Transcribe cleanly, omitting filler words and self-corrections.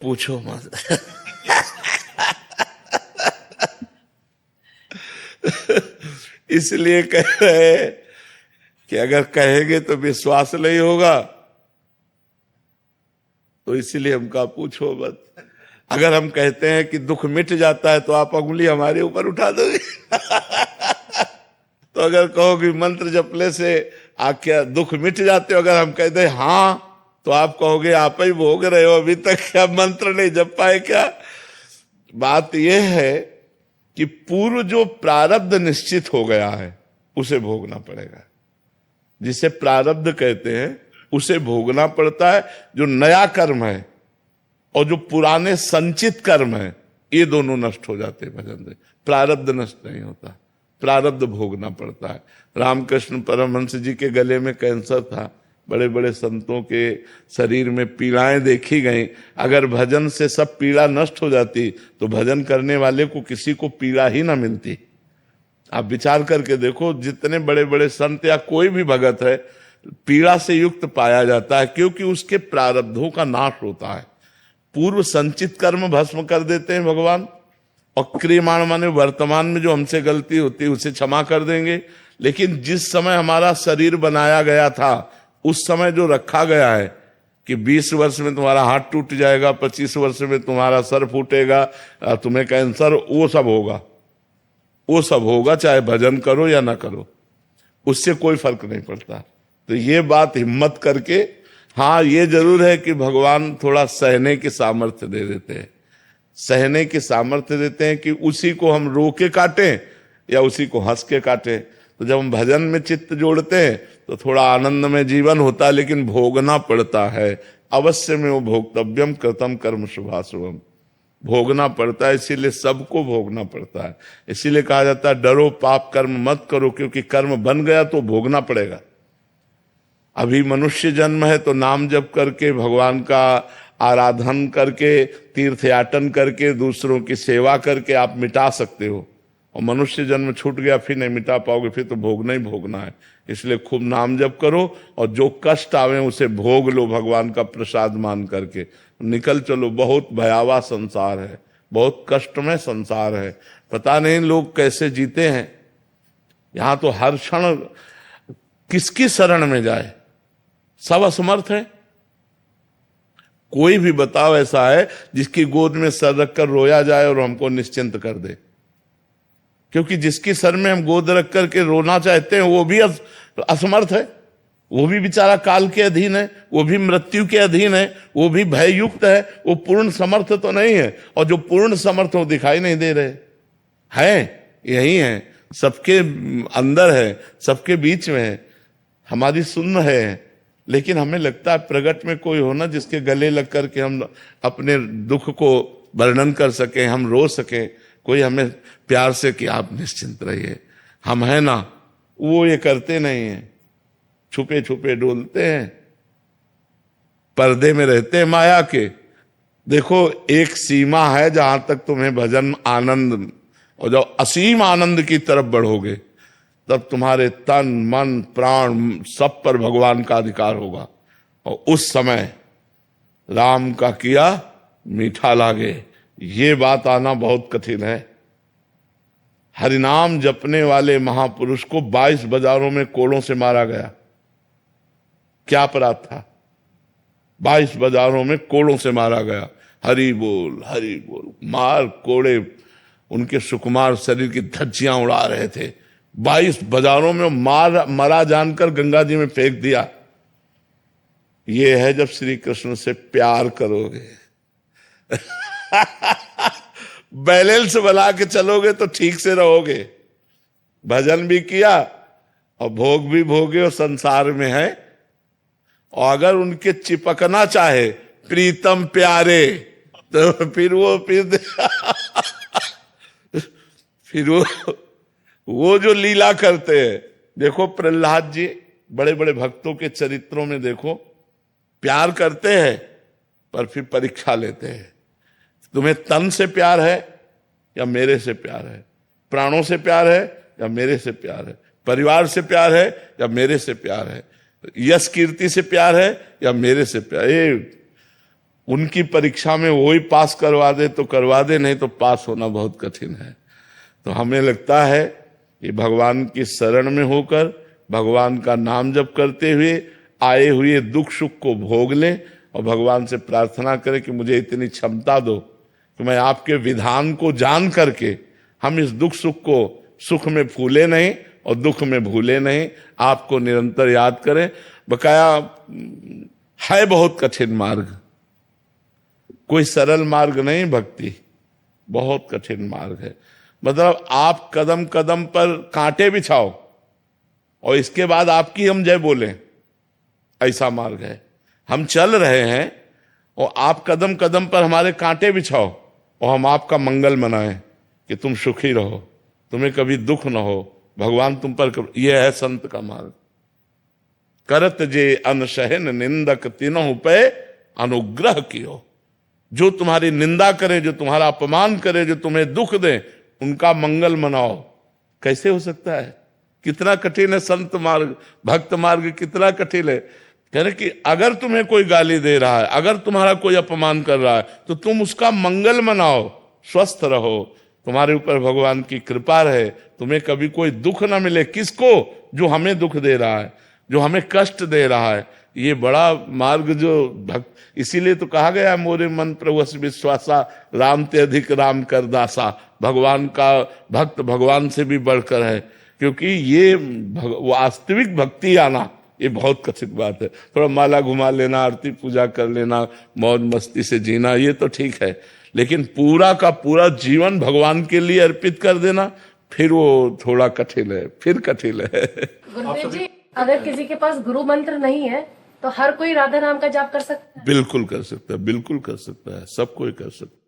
पूछो मत। इसलिए कह रहे हैं कि अगर कहेंगे तो विश्वास नहीं होगा, तो इसलिए हम कहा पूछो मत। अगर हम कहते हैं कि दुख मिट जाता है तो आप उंगली हमारे ऊपर उठा दोगे। तो अगर कहोगे मंत्र जपने से क्या दुख मिट जाते हो, अगर हम कहते हैं हाँ, तो आप कहोगे आप ही भोग रहे हो, अभी तक क्या मंत्र नहीं जप पाए क्या। बात यह है कि पूर्व जो प्रारब्ध निश्चित हो गया है उसे भोगना पड़ेगा। जिसे प्रारब्ध कहते हैं उसे भोगना पड़ता है। जो नया कर्म है और जो पुराने संचित कर्म है, ये दोनों नष्ट हो जाते हैं भजन से। प्रारब्ध नष्ट नहीं होता, प्रारब्ध भोगना पड़ता है। रामकृष्ण परमहंस जी के गले में कैंसर था, बड़े बड़े संतों के शरीर में पीड़ाएं देखी गई। अगर भजन से सब पीड़ा नष्ट हो जाती तो भजन करने वाले को किसी को पीड़ा ही ना मिलती। आप विचार करके देखो, जितने बड़े बड़े संत या कोई भी भगत है, पीड़ा से युक्त पाया जाता है, क्योंकि उसके प्रारब्धों का नाश होता है। पूर्व संचित कर्म भस्म कर देते हैं भगवान, और क्रियमाण माने वर्तमान में जो हमसे गलती होती है उसे क्षमा कर देंगे। लेकिन जिस समय हमारा शरीर बनाया गया था, उस समय जो रखा गया है कि 20 वर्ष में तुम्हारा हाथ टूट जाएगा, 25 वर्ष में तुम्हारा सर फूटेगा, तुम्हें कैंसर, वो सब होगा, वो सब होगा, चाहे भजन करो या ना करो, उससे कोई फर्क नहीं पड़ता। तो ये बात हिम्मत करके, हाँ ये जरूर है कि भगवान थोड़ा सहने की सामर्थ्य दे देते हैं, सहने की सामर्थ्य देते हैं कि उसी को हम रो के काटें या उसी को हंस के काटें। तो जब हम भजन में चित्त जोड़ते हैं तो थोड़ा आनंद में जीवन होता है, लेकिन भोगना पड़ता है। अवश्य में वो भोक्तव्यम कृतम कर्म शुभाशुभम, भोगना पड़ता है। इसीलिए सबको भोगना पड़ता है। इसीलिए कहा जाता है डरो पाप कर्म मत करो, क्योंकि कर्म बन गया तो भोगना पड़ेगा। अभी मनुष्य जन्म है तो नाम जप करके, भगवान का आराधन करके, तीर्थयाटन करके, दूसरों की सेवा करके आप मिटा सकते हो। और मनुष्य जन्म छूट गया, फिर नहीं मिटा पाओगे, फिर तो भोगना ही भोगना है। इसलिए खूब नाम जप करो और जो कष्ट आवे उसे भोग लो, भगवान का प्रसाद मान करके निकल चलो। बहुत भयावह संसार है, बहुत कष्टमय संसार है, पता नहीं लोग कैसे जीते हैं। यहां तो हर क्षण किसकी शरण में जाए, सब असमर्थ है। कोई भी बताओ ऐसा है जिसकी गोद में सर रखकर रोया जाए और हमको निश्चिंत कर दे। क्योंकि जिसकी सर में हम गोद रख करके रोना चाहते हैं वो भी असमर्थ है, वो भी बेचारा काल के अधीन है, वो भी मृत्यु के अधीन है, वो भी भययुक्त है, वो पूर्ण समर्थ तो नहीं है। और जो पूर्ण समर्थ हो दिखाई नहीं दे रहे हैं, यही है, सबके अंदर है, सबके बीच में है, हमारी सुन्न है। लेकिन हमें लगता है प्रगट में कोई होना जिसके गले लग करके हम अपने दुख को वर्णन कर सकें, हम रो सकें, कोई हमें प्यार से कि आप निश्चिंत रहिए, हम हैं ना। वो ये करते नहीं है, छुपे छुपे डोलते हैं, पर्दे में रहते हैं माया के। देखो एक सीमा है जहां तक तुम्हें भजन आनंद, और जब असीम आनंद की तरफ बढ़ोगे तब तुम्हारे तन मन प्राण सब पर भगवान का अधिकार होगा। और उस समय राम का किया मीठा लागे, ये बात आना बहुत कठिन है। हरिनाम जपने वाले महापुरुष को 22 बाजारों में कोड़ों से मारा गया। क्या अपराध था? 22 बाजारों में कोड़ों से मारा गया। हरि बोल हरि बोल, मार कोड़े उनके सुकुमार शरीर की धज्जियां उड़ा रहे थे। 22 बाजारों में मरा जानकर गंगा जी में फेंक दिया। ये है जब श्री कृष्ण से प्यार करोगे। बैलेंस बना के चलोगे तो ठीक से रहोगे। भजन भी किया और भोग भी भोगे और संसार में है। और अगर उनके चिपकना चाहे प्रीतम प्यारे, तो फिर वो जो लीला करते हैं। देखो प्रहलाद जी, बड़े बड़े भक्तों के चरित्रों में देखो, प्यार करते हैं पर फिर परीक्षा लेते हैं। तुम्हें तन से प्यार है या मेरे से प्यार है, प्राणों से प्यार है या मेरे से प्यार है, परिवार से प्यार है या मेरे से प्यार है, यश कीर्ति से प्यार है या मेरे से प्यार। उनकी परीक्षा में वही पास करवा दे तो करवा दे, नहीं तो पास होना बहुत कठिन है। तो हमें लगता है कि भगवान की शरण में होकर भगवान का नाम जप करते हुए आए हुए दुख सुख को भोग लें और भगवान से प्रार्थना करें कि मुझे इतनी क्षमता दो कि मैं आपके विधान को जान करके हम इस दुख सुख को सुख में फूले नहीं और दुख में भूले नहीं, आपको निरंतर याद करें। बकाया है बहुत कठिन मार्ग, कोई सरल मार्ग नहीं भक्ति, बहुत कठिन मार्ग है। मतलब आप कदम कदम पर कांटे बिछाओ और इसके बाद आपकी हम जय बोलें, ऐसा मार्ग है। हम चल रहे हैं और आप कदम कदम पर हमारे कांटे बिछाओ और हम आपका मंगल मनाएं कि तुम सुखी रहो, तुम्हें कभी दुख न हो, भगवान तुम पर। यह है संत का मार्ग। करत जे अनसहन निंदक तीनों पे अनुग्रह कियो। जो तुम्हारी निंदा करे, जो तुम्हारा अपमान करे, जो तुम्हें दुख दे, उनका मंगल मनाओ। कैसे हो सकता है? कितना कठिन है संत मार्ग, भक्त मार्ग कितना कठिन है। कह रहे कि अगर तुम्हें कोई गाली दे रहा है, अगर तुम्हारा कोई अपमान कर रहा है, तो तुम उसका मंगल मनाओ, स्वस्थ रहो, तुम्हारे ऊपर भगवान की कृपा रहे, तुम्हें कभी कोई दुख ना मिले। किसको? जो हमें दुख दे रहा है, जो हमें कष्ट दे रहा है। ये बड़ा मार्ग जो भक्त, इसीलिए तो कहा गया मोरे मन प्रभु विश्वासा, राम ते अधिक राम कर दासा। भगवान का भक्त भगवान से भी बढ़कर है, क्योंकि ये वास्तविक भक्ति आना ये बहुत कठिन बात है। थोड़ा माला घुमा लेना, आरती पूजा कर लेना, मौज मस्ती से जीना, ये तो ठीक है, लेकिन पूरा का पूरा जीवन भगवान के लिए अर्पित कर देना, फिर वो थोड़ा कठिन है, फिर कठिन है। गुरुदेव जी, अगर किसी के पास गुरु मंत्र नहीं है तो हर कोई राधा नाम का जाप कर सकता है? बिल्कुल कर सकता है, बिल्कुल कर सकता है, सब कोई कर सकता है।